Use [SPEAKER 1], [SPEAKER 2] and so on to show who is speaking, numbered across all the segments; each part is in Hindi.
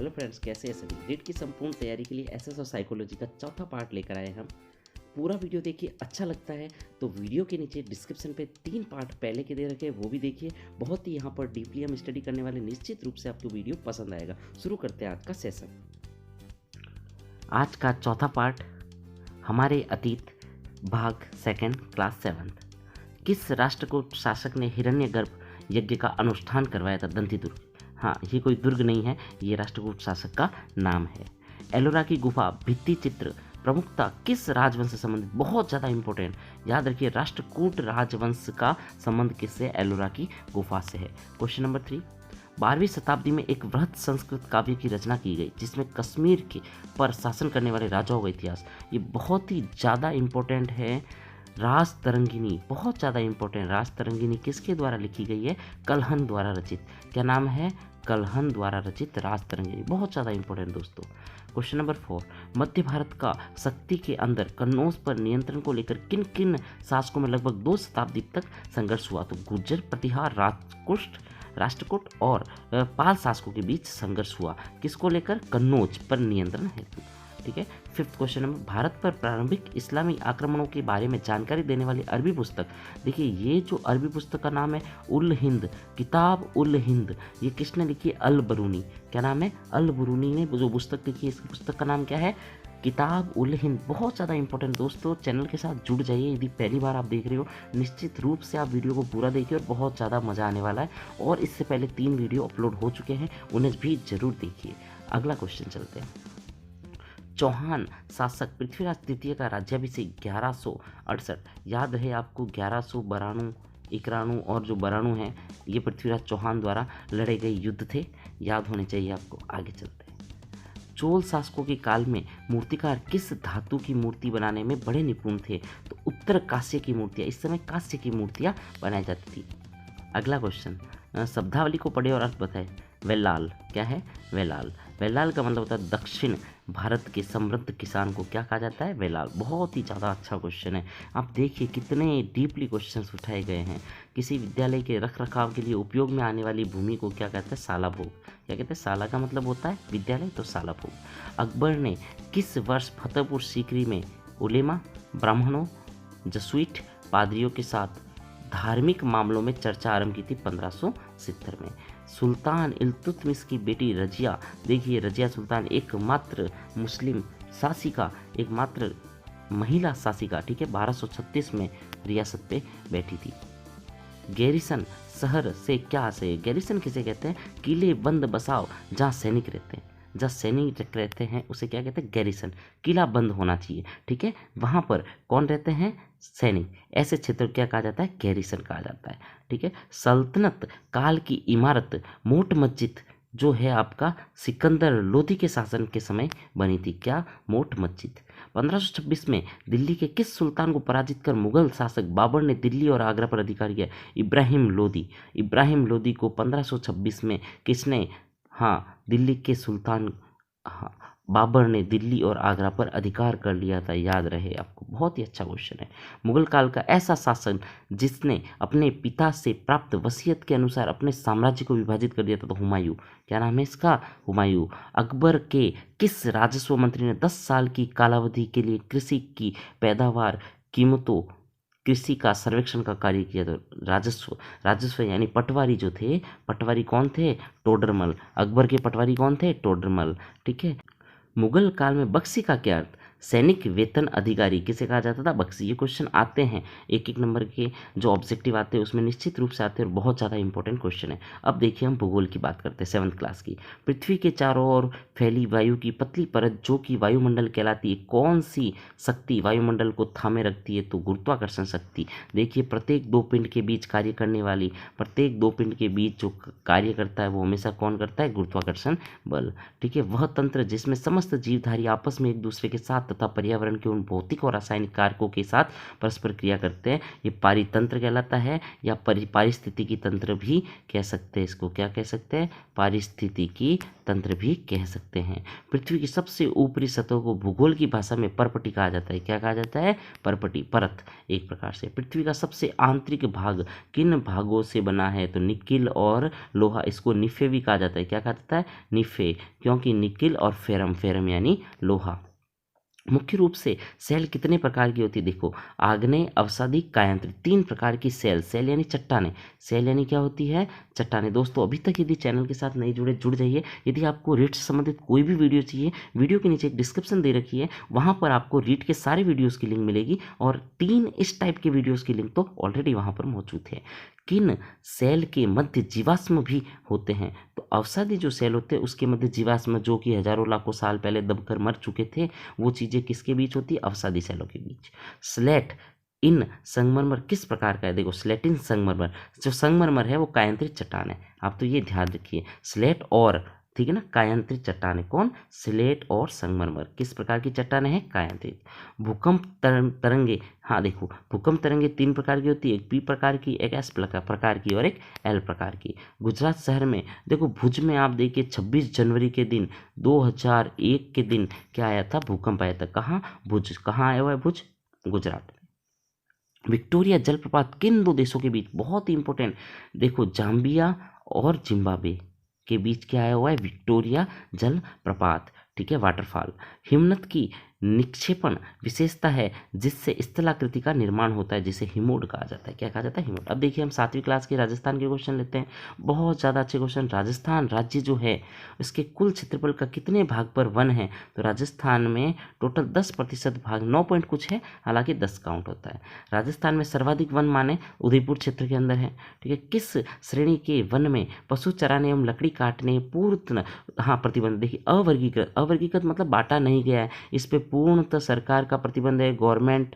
[SPEAKER 1] हेलो फ्रेंड्स, कैसे हैं सभी। नीट की संपूर्ण तैयारी के लिए एसएस और साइकोलॉजी का चौथा पार्ट लेकर आए हम। पूरा वीडियो देखिए, अच्छा लगता है तो वीडियो के नीचे डिस्क्रिप्शन पे 3 पार्ट पहले के दे रखे हैं, वो भी देखिए। बहुत ही यहाँ पर डीपली हम स्टडी करने वाले, निश्चित रूप से आपको वीडियो पसंद आएगा। शुरू करते हैं आज का सेशन। आज का चौथा पार्ट, हमारे अतीत, भाग सेकंड, क्लास 7। किस राष्ट्रकूट शासक ने हिरण्यगर्भ यज्ञ का अनुष्ठान करवाया था? दंतीदुर्ग। हाँ, ये कोई दुर्ग नहीं है, ये राष्ट्रकूट शासक का नाम है। एलोरा की गुफा भित्ति चित्र प्रमुखता किस राजवंश से संबंधित? बहुत ज़्यादा इंपॉर्टेंट, याद रखिए, राष्ट्रकूट राजवंश का संबंध किससे? एलोरा की गुफा से है। क्वेश्चन नंबर 3, 12वीं शताब्दी में एक बृहत संस्कृत काव्य की रचना की गई जिसमें कश्मीर के पर शासन करने वाले राजाओं का इतिहास। ये बहुत ही ज़्यादा इंपॉर्टेंट है। राज तरंगिनी, बहुत ज़्यादा इंपॉर्टेंट। राज तरंगिनी किसके द्वारा लिखी गई है? कल्हन द्वारा रचित। क्या नाम है? कल्हन द्वारा रचित राज तरंगिनी, बहुत ज़्यादा इंपॉर्टेंट दोस्तों। क्वेश्चन नंबर 4, मध्य भारत का शक्ति के अंदर कन्नौज पर नियंत्रण को लेकर किन किन शासकों में लगभग 2 शताब्दी तक संघर्ष हुआ? तो गुर्जर, प्रतिहार, राष्ट्रकूट और पाल शासकों के बीच संघर्ष हुआ। किसको लेकर? कन्नौज पर नियंत्रण हेतु। ठीक है। 5th क्वेश्चन नंबर, भारत पर प्रारंभिक इस्लामी आक्रमणों के बारे में जानकारी देने वाली अरबी पुस्तक। देखिए, ये जो अरबी पुस्तक का नाम है उल हिंद, किताब उल हिंद, ये किसने लिखी है? अल बरूनी। क्या नाम है? अल बरूनी ने जो पुस्तक लिखी है, इस पुस्तक का नाम क्या है? किताब उल हिंद। बहुत ज़्यादा इंपॉर्टेंट दोस्तों, चैनल के साथ जुड़ जाइए। यदि पहली बार आप देख रहे हो, निश्चित रूप से आप वीडियो को पूरा देखिए और बहुत ज़्यादा मज़ा आने वाला है। और इससे पहले 3 वीडियो अपलोड हो चुके हैं, उन्हें भी जरूर देखिए। अगला क्वेश्चन चलते हैं। चौहान शासक पृथ्वीराज तृतीय का राज्याभिषेक 1168, याद रहे आपको, 1192 इक्राणु और जो बराणु हैं, ये पृथ्वीराज चौहान द्वारा लड़े गए युद्ध थे, याद होने चाहिए आपको। आगे चलते हैं। चोल शासकों के काल में मूर्तिकार किस धातु की मूर्ति बनाने में बड़े निपुण थे? तो उत्तर कांस्य की मूर्तियाँ, इस समय कांस्य की मूर्तियाँ बनाई जाती थी। अगला क्वेश्चन, शब्दावली को पढ़े और अर्थ बताएं। वेलाल, क्या है? वेलाल। वेलाल का मतलब होता है दक्षिण भारत के समृद्ध किसान को क्या कहा जाता है? वेलाल। बहुत ही ज़्यादा अच्छा क्वेश्चन है। आप देखिए कितने डीपली क्वेश्चंस उठाए गए हैं। किसी विद्यालय के रख रखाव के लिए उपयोग में आने वाली भूमि को क्या कहते हैं? साला भोग। क्या कहते हैं? साला का मतलब होता है विद्यालय, तो साला भोग। अकबर ने किस वर्ष फतेहपुर सीकरी में उलेमा, ब्राह्मणों, जसुइट पादरियों के साथ धार्मिक मामलों में चर्चा आरंभ की थी? 1570 में। सुल्तान इल्तुतमिश की बेटी रजिया, देखिए रजिया सुल्तान एकमात्र मुस्लिम शासिका, एकमात्र महिला शासिका, ठीक है, 1236 में रियासत पे बैठी थी। गैरिसन शहर से क्या से? गैरिसन किसे कहते हैं? किले बंद बसाओ जहाँ सैनिक रहते हैं, जहाँ सैनिक रहते हैं उसे क्या कहते हैं? गैरिसन। किला बंद होना चाहिए, ठीक है, वहाँ पर कौन रहते हैं? सैनिक। ऐसे क्षेत्र क्या कहा जाता है? गैरिसन कहा जाता है, ठीक है। सल्तनत काल की इमारत मोट मस्जिद जो है आपका सिकंदर लोधी के शासन के समय बनी थी। क्या? मोट मस्जिद। 1526 में दिल्ली के किस सुल्तान को पराजित कर मुगल शासक बाबर ने दिल्ली और आगरा पर अधिकार किया? इब्राहिम लोदी। इब्राहिम लोदी को 1526 में किसने? हाँ, दिल्ली के सुल्तान, हाँ, बाबर ने दिल्ली और आगरा पर अधिकार कर लिया था, याद रहे आपको। बहुत ही अच्छा क्वेश्चन है। मुगल काल का ऐसा शासन जिसने अपने पिता से प्राप्त वसीयत के अनुसार अपने साम्राज्य को विभाजित कर दिया था, तो हुमायूं। क्या नाम है इसका? हुमायूं। अकबर के किस राजस्व मंत्री ने 10 साल की कालावधि के लिए कृषि की पैदावार, कीमतों, कृषि का सर्वेक्षण का कार्य किया? तो राजस्व यानी पटवारी जो थे, पटवारी कौन थे? टोडरमल। अकबर के पटवारी कौन थे? टोडरमल, ठीक है। मुगल काल में बख्शी का क्या अर्थ? सैनिक वेतन अधिकारी। किसे कहा जाता था? बख्शी। ये क्वेश्चन आते हैं, एक नंबर के जो ऑब्जेक्टिव आते हैं उसमें निश्चित रूप से आते हैं और बहुत ज़्यादा इंपॉर्टेंट क्वेश्चन है। अब देखिए हम भूगोल की बात करते हैं 7th क्लास की। पृथ्वी के चारों ओर फैली वायु की पतली परत जो कि वायुमंडल कहलाती है, कौन सी शक्ति वायुमंडल को थामे रखती है? तो गुरुत्वाकर्षण शक्ति। देखिए, प्रत्येक 2 पिंड के बीच कार्य करने वाली, प्रत्येक 2 पिंड के बीच जो कार्य करता है वो हमेशा कौन करता है? गुरुत्वाकर्षण बल, ठीक है। वह तंत्र जिसमें समस्त जीवधारी आपस में एक दूसरे के साथ तथा पर्यावरण के उन भौतिक और रासायनिक कारकों के साथ परस्पर क्रिया करते हैं, ये पारितंत्र कहलाता है, या पारिस्थितिकी तंत्र भी कह सकते हैं। इसको क्या कह सकते हैं? पारिस्थितिकी तंत्र भी कह सकते हैं। पृथ्वी की सबसे ऊपरी सतह को भूगोल की भाषा में परपटी कहा जाता है। क्या कहा जाता है? परपटी, परत एक प्रकार से। पृथ्वी का सबसे आंतरिक भाग किन भागों से बना है? तो निकिल और लोहा, इसको निफे भी कहा जाता है। क्या कहा जाता है? निफे, क्योंकि निकिल और फेरम, फेरम यानी लोहा। मुख्य रूप से सेल कितने प्रकार की होती है? देखो, आग्नेय, अवसादी, कायांत्रिक, 3 प्रकार की सेल। सेल यानी चट्टाने, सेल यानी क्या होती है? चट्टाने। दोस्तों अभी तक यदि चैनल के साथ नहीं जुड़े, जुड़ जाइए। यदि आपको रीट से संबंधित कोई भी वीडियो चाहिए, वीडियो के नीचे एक डिस्क्रिप्शन दे रखी है, वहाँ पर आपको रीट के सारे वीडियोज़ की लिंक मिलेगी, और 3 इस टाइप के वीडियोज़ की लिंक तो ऑलरेडी वहाँ पर मौजूद है। किन सेल के मध्य जीवाश्म भी होते हैं? तो अवसादी जो सेल होते हैं उसके मध्य जीवाश्म, जो कि हजारों लाखों साल पहले दबकर मर चुके थे, वो चीज़ें किसके बीच होती है? अवसादी सेलों के बीच। स्लेट इन संगमरमर किस प्रकार का है? देखो, स्लेटिन संगमरमर, जो संगमरमर है वो कायांतरित चट्टान है। आप तो ये ध्यान रखिए, स्लेट और, ठीक है ना, कायांतरित चट्टान है। कौन? स्लेट और संगमरमर किस प्रकार की चट्टान है? कायांतरित। भूकंप तरंगे, हाँ देखो, भूकंप तरंगे 3 प्रकार की होती है, एक पी प्रकार की, एक एस प्रकार की, और एक एल प्रकार की। गुजरात शहर में देखो, भुज में आप देखिए 26 जनवरी के दिन 2001 के दिन क्या आया था? भूकंप आया था। कहाँ? भुज। कहाँ आया हुआ है? भुज, गुजरात। विक्टोरिया जलप्रपात किन 2 देशों के बीच? बहुत ही इंपॉर्टेंट। देखो, जाम्बिया और जिम्बाब्वे के बीच क्या आया हुआ है? विक्टोरिया जलप्रपात, ठीक है, वाटरफॉल। हिमनद की निक्षेपण विशेषता है जिससे स्थलाकृति का निर्माण होता है, जिसे हिमोड कहा जाता है। क्या कहा जाता है? हिमोड। अब देखिए, हम 7वीं क्लास के राजस्थान के क्वेश्चन लेते हैं, बहुत ज़्यादा अच्छे क्वेश्चन। राजस्थान राज्य जो है, इसके कुल क्षेत्रफल का कितने भाग पर वन है? तो राजस्थान में टोटल 10% भाग, 9 पॉइंट कुछ है, हालांकि 10 काउंट होता है। राजस्थान में सर्वाधिक वन माने उदयपुर क्षेत्र के अंदर है, ठीक है। किस श्रेणी के वन में पशु चराने एवं लकड़ी काटने पूर्ण, हाँ, प्रतिबंध? देखिए, अवर्गीकृत, अवर्गीकृत मतलब बांटा नहीं गया है, इस पे पूर्णतः सरकार का प्रतिबंध है, गवर्नमेंट,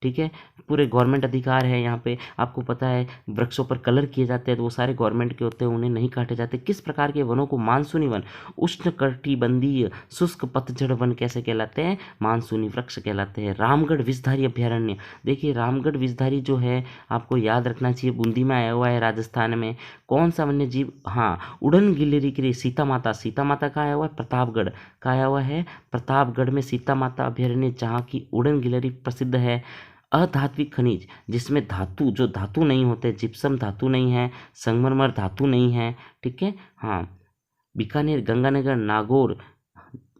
[SPEAKER 1] ठीक है, पूरे गवर्नमेंट अधिकार है यहाँ पे। आपको पता है वृक्षों पर कलर किए जाते हैं तो वो सारे गवर्नमेंट के होते हैं, उन्हें नहीं काटे जाते। किस प्रकार के वनों को मानसूनी वन, उष्णकटिबंधीय शुष्क पतझड़ वन कैसे कहलाते हैं? मानसूनी वृक्ष कहलाते हैं। रामगढ़ विषधारी अभ्यारण्य, देखिए रामगढ़ विषधारी जो है आपको याद रखना चाहिए, बूंदी में आया हुआ है, राजस्थान में। कौन सा वन्य जीव? हाँ, उड़न गिलहरी के लिए सीता माता, सीता माता का आया हुआ है प्रतापगढ़, का आया हुआ है प्रतापगढ़ में सीता माता अभ्यारण्य, जहाँ की उड़न गिलहरी प्रसिद्ध है। अधात्विक खनिज, जिसमें धातु, जो धातु नहीं होते, जिप्सम धातु नहीं है, संगमरमर धातु नहीं है, ठीक है। हाँ, बीकानेर, गंगानगर, नागौर,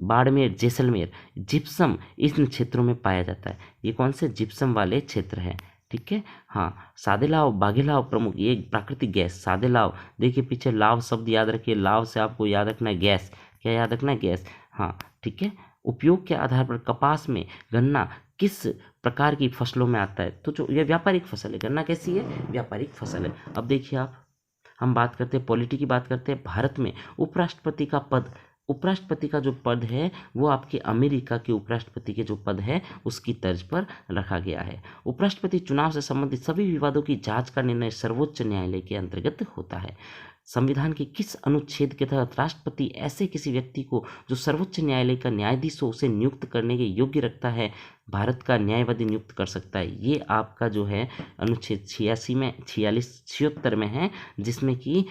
[SPEAKER 1] बाड़मेर, जैसलमेर, जिप्सम इन क्षेत्रों में पाया जाता है। ये कौन से? जिप्सम वाले क्षेत्र हैं, ठीक है। हाँ, सादेलाव, बाघेलाव प्रमुख, ये प्राकृतिक गैस सादेलाव। देखिए पीछे लाव शब्द याद रखिए, लाव से आपको याद रखना है गैस। क्या याद रखना है? गैस, हाँ, ठीक है। उपयोग के आधार पर कपास में गन्ना किस प्रकार की फसलों में आता है? तो जो ये व्यापारिक फसल है, गन्ना कैसी है? व्यापारिक फसल है। अब देखिए आप, हम बात करते हैं पॉलिटी की, बात करते हैं भारत में उपराष्ट्रपति का पद, उपराष्ट्रपति का जो पद है वो आपके अमेरिका के उपराष्ट्रपति के जो पद है उसकी तर्ज पर रखा गया है। उपराष्ट्रपति चुनाव से संबंधित सभी विवादों की जांच का निर्णय सर्वोच्च न्यायालय के अंतर्गत होता है। संविधान के किस अनुच्छेद के तहत राष्ट्रपति ऐसे किसी व्यक्ति को जो सर्वोच्च न्यायालय का न्यायाधीश हो उसे नियुक्त करने के योग्य रखता है, भारत का न्यायवादी नियुक्त कर सकता है? ये आपका जो है अनुच्छेद 86 में, 76 में है, जिसमें कि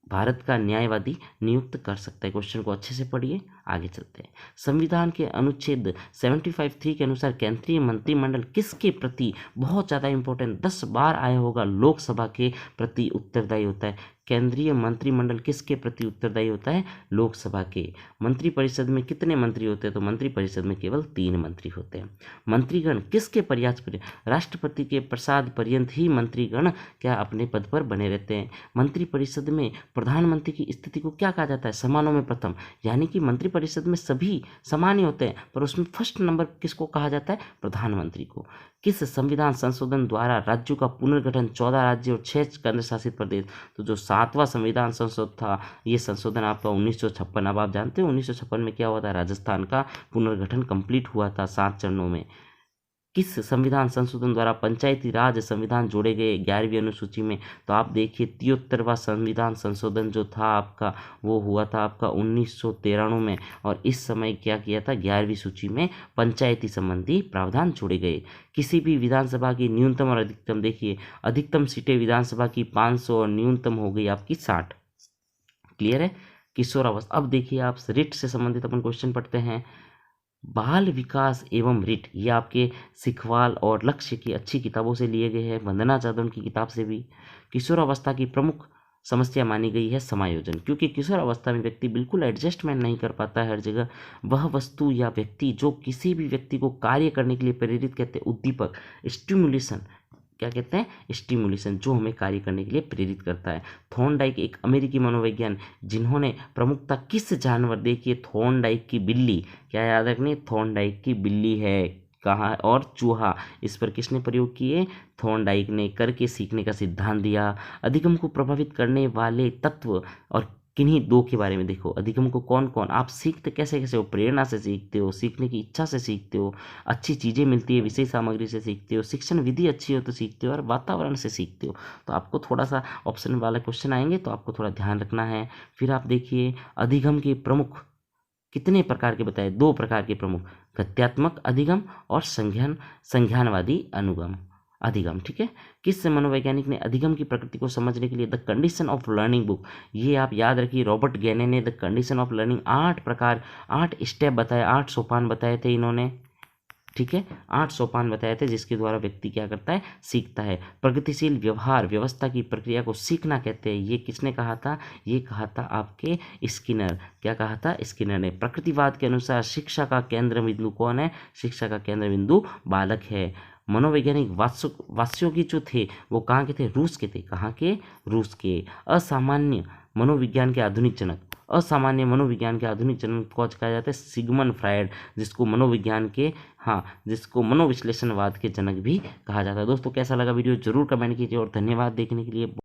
[SPEAKER 1] भारत का न्यायवादी नियुक्त कर सकता है। क्वेश्चन को अच्छे से पढ़िए, आगे चलते हैं। संविधान के अनुच्छेद 75(3) के अनुसार केंद्रीय मंत्रिमंडल किसके प्रति, बहुत ज़्यादा इंपॉर्टेंट, 10 बार आया होगा, लोकसभा के प्रति उत्तरदायी होता है। केंद्रीय मंत्रिमंडल किसके प्रति उत्तरदायी होता है? लोकसभा के। मंत्रिपरिषद में कितने मंत्री होते हैं? तो मंत्रिपरिषद में केवल 3 मंत्री होते हैं। मंत्रीगण किसके प्रयास पर? राष्ट्रपति के प्रसाद पर्यंत ही मंत्रीगण क्या अपने पद पर बने रहते हैं। मंत्रिपरिषद में प्रधानमंत्री की स्थिति को क्या कहा जाता है? समानों में प्रथम, यानी कि मंत्रिपरिषद में सभी समान ही होते हैं, पर उसमें फर्स्ट नंबर किसको कहा जाता है? प्रधानमंत्री को। किस संविधान संशोधन द्वारा राज्यों का पुनर्गठन? 14 राज्य और 6 केंद्र शासित प्रदेश। तो जो 7वां संविधान संशोधन था, ये संशोधन आपका 1956। अब आप जानते हो 1956 में क्या हुआ था? राजस्थान का पुनर्गठन कंप्लीट हुआ था 7 चरणों में। किस संविधान संशोधन द्वारा पंचायती राज संविधान जोड़े गए 11वीं अनुसूची में? तो आप देखिए 73वां संविधान संशोधन जो था आपका, वो हुआ था आपका 1993 में, और इस समय क्या किया था, 11वीं सूची में पंचायती संबंधी प्रावधान जोड़े गए। किसी भी विधानसभा की न्यूनतम और अधिकतम, देखिए अधिकतम सीटें विधानसभा की 500 और न्यूनतम हो गई आपकी 60। क्लियर है? किशोरावस्था। अब देखिए आप रिट से संबंधित अपन क्वेश्चन पढ़ते हैं। बाल विकास एवं रिट, ये आपके सिखवाल और लक्ष्य की अच्छी किताबों से लिए गए हैं, वंदना जादव की किताब से भी। किशोरावस्था की प्रमुख समस्या मानी गई है समायोजन, क्योंकि किशोरावस्था में व्यक्ति बिल्कुल एडजस्टमेंट नहीं कर पाता है हर जगह। वह वस्तु या व्यक्ति जो किसी भी व्यक्ति को कार्य करने के लिए प्रेरित करते हैं, उद्दीपक, स्टिमुलेशन, क्या कहते हैं, स्टिमुलेशन, जो हमें कार्य करने के लिए प्रेरित करता है। थॉर्नडाइक एक अमेरिकी मनोवैज्ञानिक, जिन्होंने प्रमुखता किस जानवर, देखिए थॉर्नडाइक की बिल्ली, क्या याद रखनी, थॉर्नडाइक की बिल्ली है, कहाँ, और चूहा, इस पर किसने प्रयोग किए, थॉर्नडाइक ने करके सीखने का सिद्धांत दिया। अधिगम को प्रभावित करने वाले तत्व और किन्हीं दो के बारे में देखो। अधिगम को कौन कौन, आप सीखते कैसे कैसे हो, प्रेरणा से सीखते हो, सीखने की इच्छा से सीखते हो, अच्छी चीज़ें मिलती है विषय सामग्री से सीखते हो, शिक्षण विधि अच्छी हो तो सीखते हो, और वातावरण से सीखते हो। तो आपको थोड़ा सा ऑप्शन वाला क्वेश्चन आएंगे तो आपको थोड़ा ध्यान रखना है। फिर आप देखिए अधिगम के प्रमुख कितने प्रकार के बताए, 2 प्रकार के प्रमुख, गत्यात्मक अधिगम और संज्ञानवादी अनुगम अधिगम। ठीक है? किस मनोवैज्ञानिक ने अधिगम की प्रकृति को समझने के लिए the condition of learning book, ये आप याद रखिए, रॉबर्ट गैने ने द कंडीशन ऑफ लर्निंग 8 प्रकार, 8 स्टेप बताए, 8 सोपान बताए थे इन्होंने। ठीक है? 8 सोपान बताए थे जिसके द्वारा व्यक्ति क्या करता है, सीखता है। प्रगतिशील व्यवहार व्यवस्था की प्रक्रिया को सीखना कहते हैं, ये किसने कहा था, ये कहा था आपके स्किनर। क्या कहा था, स्किनर ने। प्रकृतिवाद के अनुसार शिक्षा का केंद्र बिंदु कौन है, शिक्षा का केंद्र बिंदु बालक है। मनोवैज्ञानिक वास्यों की जो थे वो कहाँ के थे, रूस के थे। कहाँ के, रूस के। असामान्य मनोविज्ञान के आधुनिक जनक, असामान्य मनोविज्ञान के आधुनिक जनक को कहा जाता है सिगमंड फ्रायड, जिसको मनोविज्ञान के, हाँ, जिसको मनोविश्लेषणवाद के जनक भी कहा जाता है। दोस्तों कैसा लगा वीडियो जरूर कमेंट कीजिए, और धन्यवाद देखने के लिए।